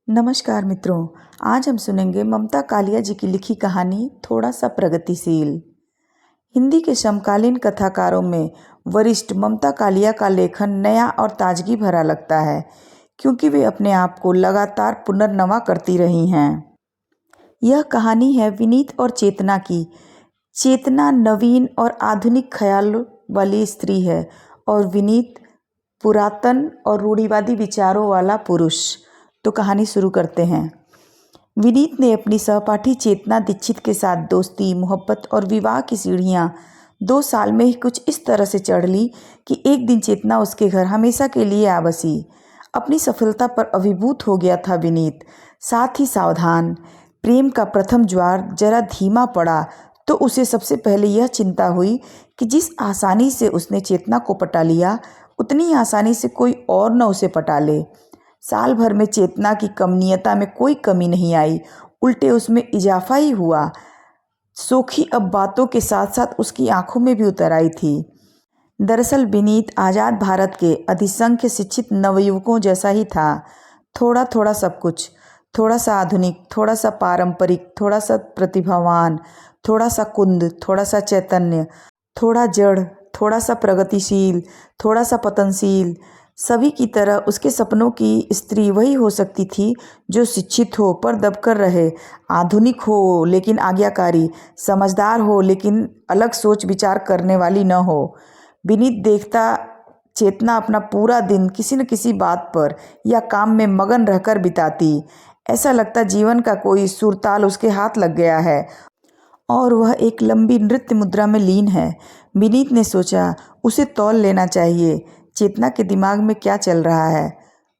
नमस्कार मित्रों। आज हम सुनेंगे ममता कालिया जी की लिखी कहानी थोड़ा सा प्रगतिशील। हिंदी के समकालीन कथाकारों में वरिष्ठ ममता कालिया का लेखन नया और ताजगी भरा लगता है, क्योंकि वे अपने आप को लगातार पुनर्नवा करती रही हैं। यह कहानी है विनीत और चेतना की। चेतना नवीन और आधुनिक ख्याल वाली स्त्री है और विनीत पुरातन और रूढ़िवादी विचारों वाला पुरुष। तो कहानी शुरू करते हैं। विनीत ने अपनी सहपाठी चेतना दीक्षित के साथ दोस्ती, मोहब्बत और विवाह की सीढ़ियां 2 साल में ही कुछ इस तरह से चढ़ ली कि एक दिन चेतना उसके घर हमेशा के लिए आ बसी। अपनी सफलता पर अभिभूत हो गया था विनीत, साथ ही सावधान। प्रेम का प्रथम ज्वार जरा धीमा पड़ा तो उसे सबसे पहले यह चिंता हुई कि जिस आसानी से उसने चेतना को पटा लिया, उतनी आसानी से कोई और न उसे पटा ले। साल भर में चेतना की कमनीयता में कोई कमी नहीं आई, उल्टे उसमें इजाफा ही हुआ। सोखी अब बातों के साथ साथ उसकी आंखों में भी उतर आई थी। दरअसल विनीत आज़ाद भारत के अधिसंख्य शिक्षित नवयुवकों जैसा ही था। थोड़ा थोड़ा सब कुछ, थोड़ा सा आधुनिक, थोड़ा सा पारंपरिक, थोड़ा सा प्रतिभावान, थोड़ा सा कुंद, थोड़ा सा चैतन्य, थोड़ा जड़, थोड़ा सा प्रगतिशील, थोड़ा सा पतनशील। सभी की तरह उसके सपनों की स्त्री वही हो सकती थी जो शिक्षित हो पर दबकर रहे, आधुनिक हो लेकिन आज्ञाकारी, समझदार हो लेकिन अलग सोच विचार करने वाली न हो। विनीत देखता चेतना अपना पूरा दिन किसी न किसी बात पर या काम में मगन रहकर बिताती। ऐसा लगता जीवन का कोई सुरताल उसके हाथ लग गया है और वह एक लंबी नृत्य मुद्रा में लीन है। विनीत ने सोचा उसे तौल लेना चाहिए, चेतना के दिमाग में क्या चल रहा है।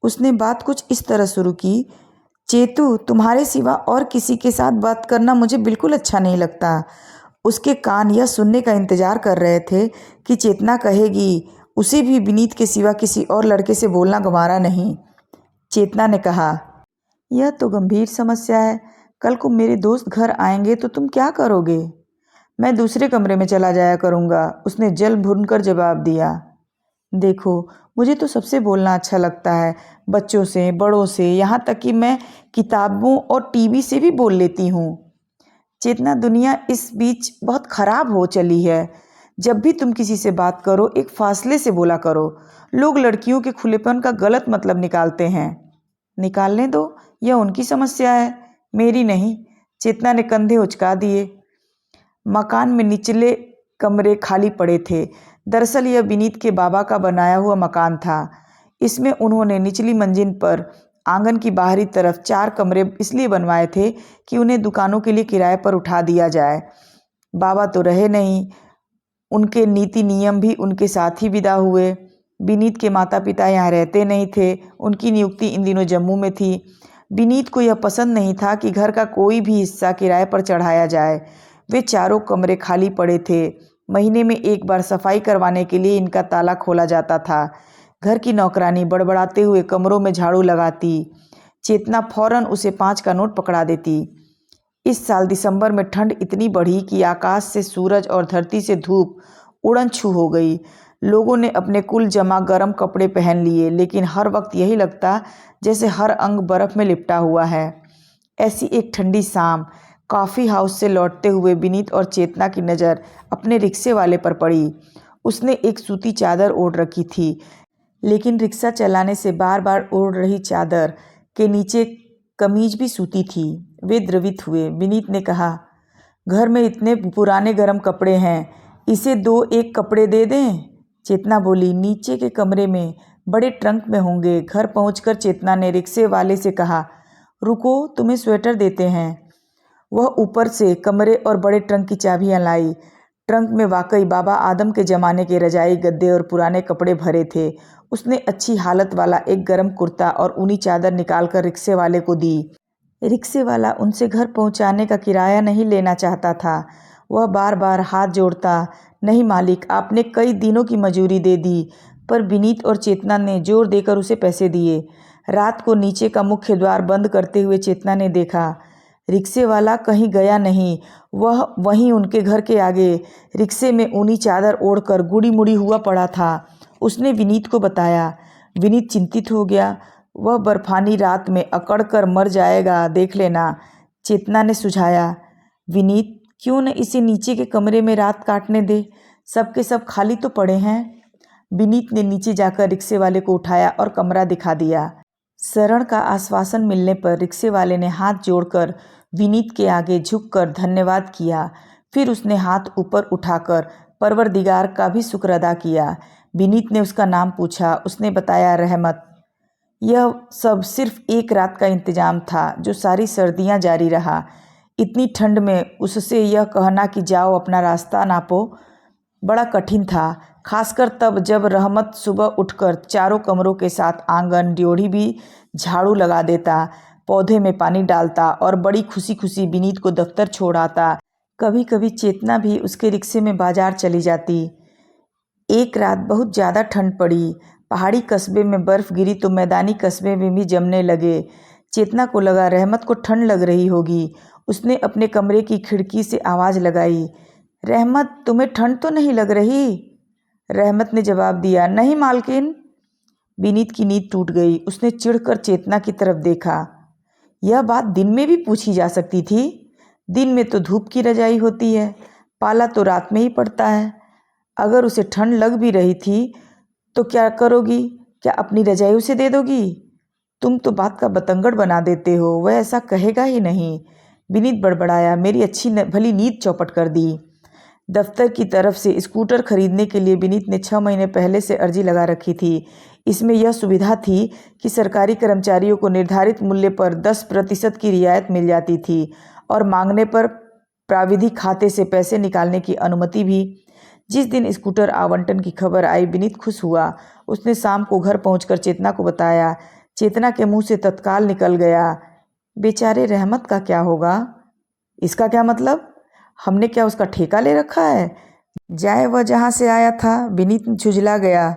उसने बात कुछ इस तरह शुरू की, चेतू, तुम्हारे सिवा और किसी के साथ बात करना मुझे बिल्कुल अच्छा नहीं लगता। उसके कान यह सुनने का इंतजार कर रहे थे कि चेतना कहेगी उसे भी विनीत के सिवा किसी और लड़के से बोलना गंवारा नहीं। चेतना ने कहा, यह तो गंभीर समस्या है। कल को मेरे दोस्त घर आएंगे तो तुम क्या करोगे? मैं दूसरे कमरे में चला जाया करूँगा, उसने जल भूनकर जवाब दिया। देखो, मुझे तो सबसे बोलना अच्छा लगता है, बच्चों से, बड़ों से, यहाँ तक कि मैं किताबों और टीवी से भी बोल लेती हूँ। चेतना, दुनिया इस बीच बहुत खराब हो चली है। जब भी तुम किसी से बात करो एक फासले से बोला करो। लोग लड़कियों के खुलेपन का गलत मतलब निकालते हैं। निकालने दो, यह उनकी समस्या है, मेरी नहीं। चेतना ने कंधे उचका दिए। मकान में निचले कमरे खाली पड़े थे। दरअसल यह विनीत के बाबा का बनाया हुआ मकान था। इसमें उन्होंने निचली मंजिल पर आंगन की बाहरी तरफ 4 कमरे इसलिए बनवाए थे कि उन्हें दुकानों के लिए किराए पर उठा दिया जाए। बाबा तो रहे नहीं, उनके नीति नियम भी उनके साथ ही विदा हुए। विनीत के माता पिता यहाँ रहते नहीं थे, उनकी नियुक्ति इन दिनों जम्मू में थी। विनीत को यह पसंद नहीं था कि घर का कोई भी हिस्सा किराए पर चढ़ाया जाए। वे 4 कमरे खाली पड़े थे। महीने में एक बार सफाई करवाने के लिए इनका ताला खोला जाता था। घर की नौकरानी बड़बड़ाते हुए कमरों में झाड़ू लगाती। चेतना फौरन उसे 5 का नोट पकड़ा देती। इस साल दिसंबर में ठंड इतनी बढ़ी कि आकाश से सूरज और धरती से धूप उड़न छू हो गई। लोगों ने अपने कुल जमा गर्म कपड़े पहन लिए, लेकिन हर वक्त यही लगता जैसे हर अंग बर्फ में लिपटा हुआ है। ऐसी एक ठंडी शाम कॉफ़ी हाउस से लौटते हुए विनीत और चेतना की नज़र अपने रिक्शे वाले पर पड़ी। उसने एक सूती चादर ओढ़ रखी थी, लेकिन रिक्शा चलाने से बार बार ओढ़ रही चादर के नीचे कमीज भी सूती थी। वे द्रवित हुए। विनीत ने कहा, घर में इतने पुराने गर्म कपड़े हैं, इसे 2-1 कपड़े दे दें? चेतना बोली, नीचे के कमरे में बड़े ट्रंक में होंगे। घर पहुंचकर चेतना ने रिक्शे वाले से कहा, रुको, तुम्हें स्वेटर देते हैं। वह ऊपर से कमरे और बड़े ट्रंक की चाबियां लाई। ट्रंक में वाकई बाबा आदम के ज़माने के रजाई गद्दे और पुराने कपड़े भरे थे। उसने अच्छी हालत वाला एक गर्म कुर्ता और ऊनी चादर निकालकर रिक्शे वाले को दी। रिक्शे वाला उनसे घर पहुंचाने का किराया नहीं लेना चाहता था। वह बार बार हाथ जोड़ता, नहीं मालिक, आपने कई दिनों की मजूरी दे दी। पर विनीत और चेतना ने जोर देकर उसे पैसे दिए। रात को नीचे का मुख्य द्वार बंद करते हुए चेतना ने देखा, रिक्शे वाला कहीं गया नहीं। वह वहीं उनके घर के आगे रिक्शे में ऊनी चादर ओढ़कर गुड़ी मुड़ी हुआ पड़ा था। उसने विनीत को बताया। विनीत चिंतित हो गया। वह बर्फानी रात में अकड़ कर मर जाएगा, देख लेना, चेतना ने सुझाया। विनीत, क्यों न इसे नीचे के कमरे में रात काटने दे, सबके सब खाली तो पड़े हैं। विनीत ने नीचे जाकर रिक्शे वाले को उठाया और कमरा दिखा दिया। शरण का आश्वासन मिलने पर रिक्शे वाले ने हाथ जोड़कर विनीत के आगे झुककर धन्यवाद किया। फिर उसने हाथ ऊपर उठाकर परवरदिगार का भी शुक्र अदा किया। विनीत ने उसका नाम पूछा। उसने बताया, रहमत। यह सब सिर्फ एक रात का इंतजाम था जो सारी सर्दियां जारी रहा। इतनी ठंड में उससे यह कहना कि जाओ अपना रास्ता नापो बड़ा कठिन था, खासकर तब जब रहमत सुबह उठकर चारों कमरों के साथ आंगन ड्योढ़ी भी झाड़ू लगा देता, पौधे में पानी डालता और बड़ी खुशी खुशी विनीत को दफ्तर छोड़ आता। कभी कभी चेतना भी उसके रिक्शे में बाजार चली जाती। एक रात बहुत ज़्यादा ठंड पड़ी। पहाड़ी कस्बे में बर्फ़ गिरी तो मैदानी कस्बे में भी जमने लगे। चेतना को लगा रहमत को ठंड लग रही होगी। उसने अपने कमरे की खिड़की से आवाज़ लगाई, रहमत, तुम्हें ठंड तो नहीं लग रही? रहमत ने जवाब दिया, नहीं मालकिन। विनीत की नींद टूट गई। उसने चिढ़कर चेतना की तरफ देखा। यह बात दिन में भी पूछी जा सकती थी। दिन में तो धूप की रजाई होती है, पाला तो रात में ही पड़ता है। अगर उसे ठंड लग भी रही थी तो क्या करोगी? क्या अपनी रजाई उसे दे दोगी? तुम तो बात का बतंगड़ बना देते हो, वह ऐसा कहेगा ही नहीं। विनीत बड़बड़ाया, मेरी अच्छी भली नींद चौपट कर दी। दफ्तर की तरफ से स्कूटर खरीदने के लिए विनीत ने 6 महीने पहले से अर्जी लगा रखी थी। इसमें यह सुविधा थी कि सरकारी कर्मचारियों को निर्धारित मूल्य पर 10% की रियायत मिल जाती थी और मांगने पर प्राविधिक खाते से पैसे निकालने की अनुमति भी। जिस दिन स्कूटर आवंटन की खबर आई, विनीत खुश हुआ। उसने शाम को घर पहुंचकर चेतना को बताया। चेतना के मुंह से तत्काल निकल गया, बेचारे रहमत का क्या होगा? इसका क्या मतलब? हमने क्या उसका ठेका ले रखा है? जाए वह जहाँ से आया था। विनीत झुंझला गया।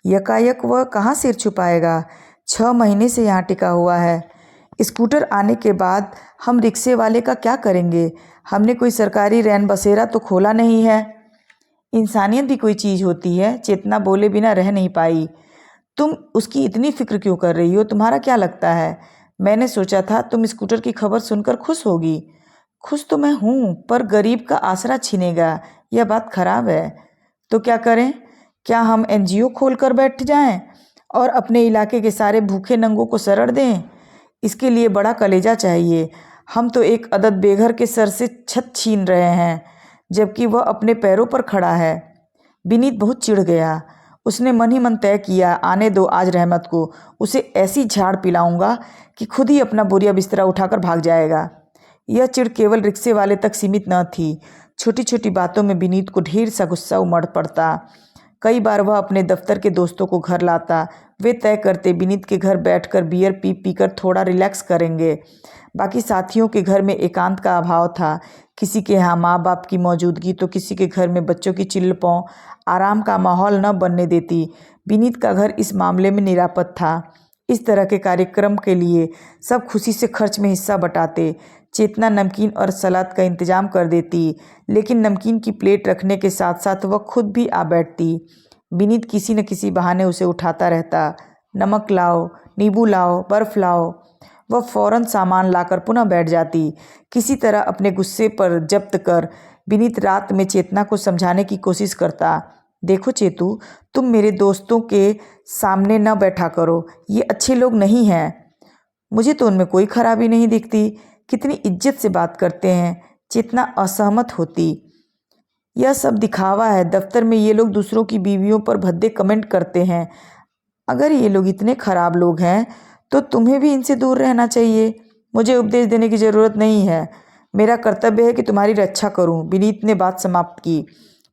यकायक वह कहाँ सिर छुपाएगा? 6 महीने से यहाँ टिका हुआ है। स्कूटर आने के बाद हम रिक्शे वाले का क्या करेंगे? हमने कोई सरकारी रैन बसेरा तो खोला नहीं है। इंसानियत भी कोई चीज़ होती है। चेतना बोले बिना रह नहीं पाई। तुम उसकी इतनी फिक्र क्यों कर रही हो? तुम्हारा क्या लगता है? मैंने सोचा था तुम स्कूटर की खबर सुनकर खुश होगी। खुश तो मैं हूँ, पर गरीब का आसरा छीनेगा, यह बात खराब है। तो क्या करें? क्या हम NGO खोल कर बैठ जाएं और अपने इलाके के सारे भूखे नंगों को शरण दें? इसके लिए बड़ा कलेजा चाहिए। हम तो एक अदद बेघर के सर से छत छीन रहे हैं, जबकि वह अपने पैरों पर खड़ा है। विनीत बहुत चिढ़ गया। उसने मन ही मन तय किया, आने दो आज रहमत को, उसे ऐसी झाड़ पिलाऊंगा कि खुद ही अपना बोरिया बिस्तरा उठाकर भाग जाएगा। यह चिढ़ केवल रिक्शे वाले तक सीमित न थी। छोटी छोटी बातों में विनीत को ढेर सा गुस्सा उमड़ पड़ता। कई बार वह अपने दफ्तर के दोस्तों को घर लाता। वे तय करते विनीत के घर बैठकर बियर पी पीकर थोड़ा रिलैक्स करेंगे। बाकी साथियों के घर में एकांत का अभाव था। किसी के यहाँ माँ बाप की मौजूदगी तो किसी के घर में बच्चों की चिल्लपौं आराम का माहौल न बनने देती। विनीत का घर इस मामले में निरापद था। इस तरह के कार्यक्रम के लिए सब खुशी से खर्च में हिस्सा बटाते। चेतना नमकीन और सलाद का इंतजाम कर देती, लेकिन नमकीन की प्लेट रखने के साथ साथ वह खुद भी आ बैठती। विनीत किसी न किसी बहाने उसे उठाता रहता, नमक लाओ, नींबू लाओ, बर्फ़ लाओ। वह फौरन सामान लाकर पुनः बैठ जाती। किसी तरह अपने गुस्से पर जब्त कर विनीत रात में चेतना को समझाने की कोशिश करता, देखो चेतू, तुम मेरे दोस्तों के सामने न बैठा करो, ये अच्छे लोग नहीं हैं। मुझे तो उनमें कोई खराबी नहीं दिखती, कितनी इज्जत से बात करते हैं। चेतना असहमत होती, यह सब दिखावा है। दफ्तर में ये लोग दूसरों की बीवियों पर भद्दे कमेंट करते हैं। अगर ये लोग इतने खराब लोग हैं तो तुम्हें भी इनसे दूर रहना चाहिए। मुझे उपदेश देने की ज़रूरत नहीं है, मेरा कर्तव्य है कि तुम्हारी रक्षा करूं। विनीत ने बात समाप्त की।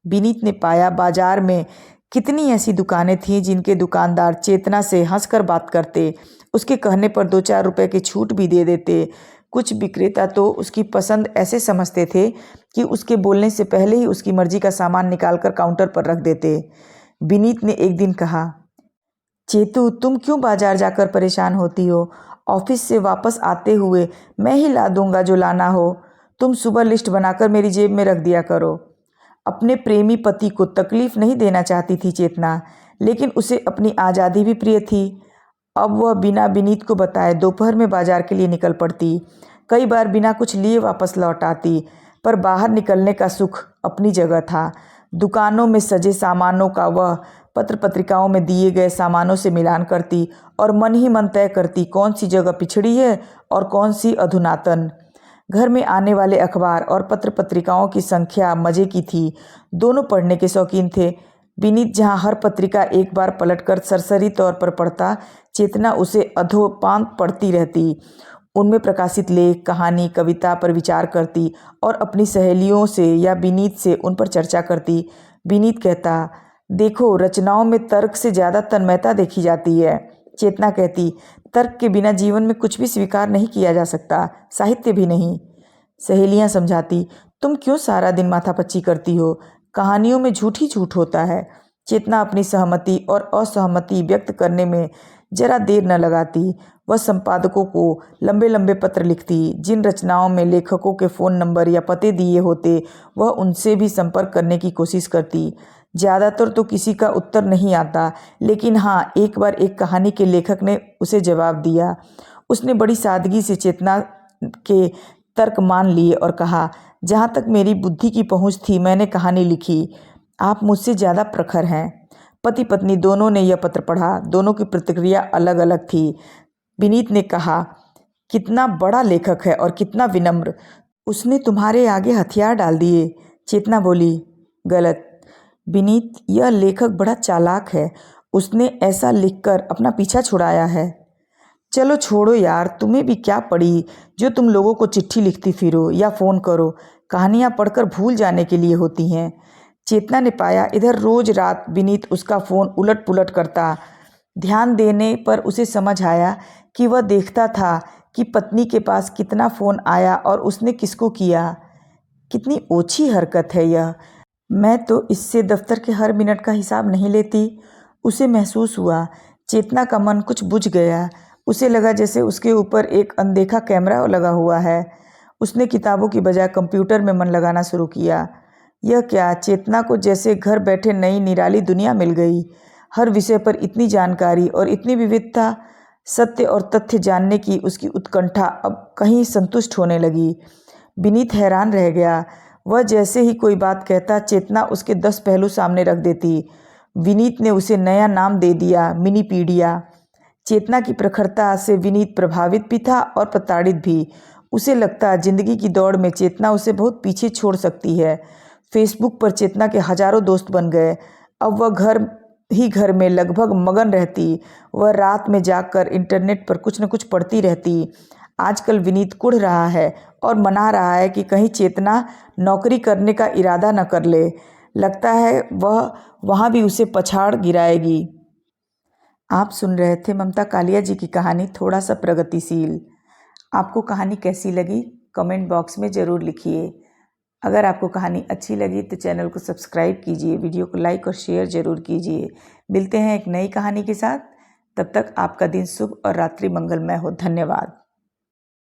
विनीत ने पाया बाजार में कितनी ऐसी दुकानें थीं जिनके दुकानदार चेतना से हंसकर बात करते, उसके कहने पर 2-4 रुपए की छूट भी दे देते। कुछ विक्रेता तो उसकी पसंद ऐसे समझते थे कि उसके बोलने से पहले ही उसकी मर्जी का सामान निकालकर काउंटर पर रख देते। विनीत ने एक दिन कहा, चेतू, तुम क्यों बाजार जाकर परेशान होती हो? ऑफिस से वापस आते हुए मैं ही ला दूंगा जो लाना हो। तुम सुबह लिस्ट बनाकर मेरी जेब में रख दिया करो। अपने प्रेमी पति को तकलीफ नहीं देना चाहती थी चेतना, लेकिन उसे अपनी आज़ादी भी प्रिय थी। अब वह बिना विनीत को बताए दोपहर में बाजार के लिए निकल पड़ती। कई बार बिना कुछ लिए वापस लौट आती, पर बाहर निकलने का सुख अपनी जगह था। दुकानों में सजे सामानों का वह पत्र पत्रिकाओं में दिए गए सामानों से मिलान करती और मन ही मन तय करती कौन सी जगह पिछड़ी है और कौन सी अधुनातन। घर में आने वाले अखबार और पत्र पत्रिकाओं की संख्या मजे की थी। दोनों पढ़ने के शौकीन थे। विनीत जहाँ हर पत्रिका एक बार पलटकर सरसरी तौर पर पढ़ता, चेतना उसे अधोपांत पढ़ती रहती। उनमें प्रकाशित लेख, कहानी, कविता पर विचार करती और अपनी सहेलियों से या विनीत से उन पर चर्चा करती। विनीत कहता, देखो रचनाओं में तर्क से ज़्यादा तन्मयता देखी जाती है। चेतना कहती, तर्क के बिना जीवन में कुछ भी स्वीकार नहीं किया जा सकता, साहित्य भी नहीं। सहेलियां समझाती, तुम क्यों सारा दिन माथापच्ची करती हो, कहानियों में झूठ ही झूठ होता है। चेतना अपनी सहमति और असहमति व्यक्त करने में जरा देर न लगाती। वह संपादकों को लंबे लंबे पत्र लिखती। जिन रचनाओं में लेखकों के फ़ोन नंबर या पते दिए होते, वह उनसे भी संपर्क करने की कोशिश करती। ज़्यादातर तो किसी का उत्तर नहीं आता, लेकिन हाँ, एक बार एक कहानी के लेखक ने उसे जवाब दिया। उसने बड़ी सादगी से चेतना के तर्क मान लिए और कहा, जहाँ तक मेरी बुद्धि की पहुँच थी मैंने कहानी लिखी, आप मुझसे ज़्यादा प्रखर हैं। पति पत्नी दोनों ने यह पत्र पढ़ा। दोनों की प्रतिक्रिया अलग अलग थी। विनीत ने कहा, कितना बड़ा लेखक है और कितना विनम्र, उसने तुम्हारे आगे हथियार डाल दिए। चेतना बोली, गलत विनीत, यह लेखक बड़ा चालाक है, उसने ऐसा लिखकर अपना पीछा छुड़ाया है। चलो छोड़ो यार, तुम्हें भी क्या पड़ी जो तुम लोगों को चिट्ठी लिखती फिरो या फ़ोन करो, कहानियाँ पढ़कर भूल जाने के लिए होती हैं। चेतना ने पाया इधर रोज रात विनीत उसका फ़ोन उलट पुलट करता। ध्यान देने पर उसे समझ आया कि वह देखता था कि पत्नी के पास कितना फ़ोन आया और उसने किसको किया। कितनी ओछी हरकत है यह। मैं तो इससे दफ्तर के हर मिनट का हिसाब नहीं लेती। उसे महसूस हुआ चेतना का मन कुछ बुझ गया। उसे लगा जैसे उसके ऊपर एक अनदेखा कैमरा लगा हुआ है। उसने किताबों की बजाय कंप्यूटर में मन लगाना शुरू किया। यह क्या, चेतना को जैसे घर बैठे नई निराली दुनिया मिल गई। हर विषय पर इतनी जानकारी और इतनी विविधता। सत्य और तथ्य जानने की उसकी उत्कंठा अब कहीं संतुष्ट होने लगी। विनीत हैरान रह गया। वह जैसे ही कोई बात कहता, चेतना उसके 10 पहलू सामने रख देती। विनीत ने उसे नया नाम दे दिया, मिनीपीडिया। चेतना की प्रखरता से विनीत प्रभावित भी था और प्रताड़ित भी। उसे लगता जिंदगी की दौड़ में चेतना उसे बहुत पीछे छोड़ सकती है। फेसबुक पर चेतना के हजारों दोस्त बन गए। अब वह घर में लगभग मगन रहती। वह रात में जागकर इंटरनेट पर कुछ न कुछ पढ़ती रहती। आजकल विनीत कुढ़ रहा है और मना रहा है कि कहीं चेतना नौकरी करने का इरादा न कर ले। लगता है वह वहाँ भी उसे पछाड़ गिराएगी। आप सुन रहे थे ममता कालिया जी की कहानी थोड़ा सा प्रगतिशील। आपको कहानी कैसी लगी कमेंट बॉक्स में ज़रूर लिखिए। अगर आपको कहानी अच्छी लगी तो चैनल को सब्सक्राइब कीजिए, वीडियो को लाइक और शेयर ज़रूर कीजिए। मिलते हैं एक नई कहानी के साथ। तब तक आपका दिन शुभ और रात्रि मंगलमय हो। धन्यवाद।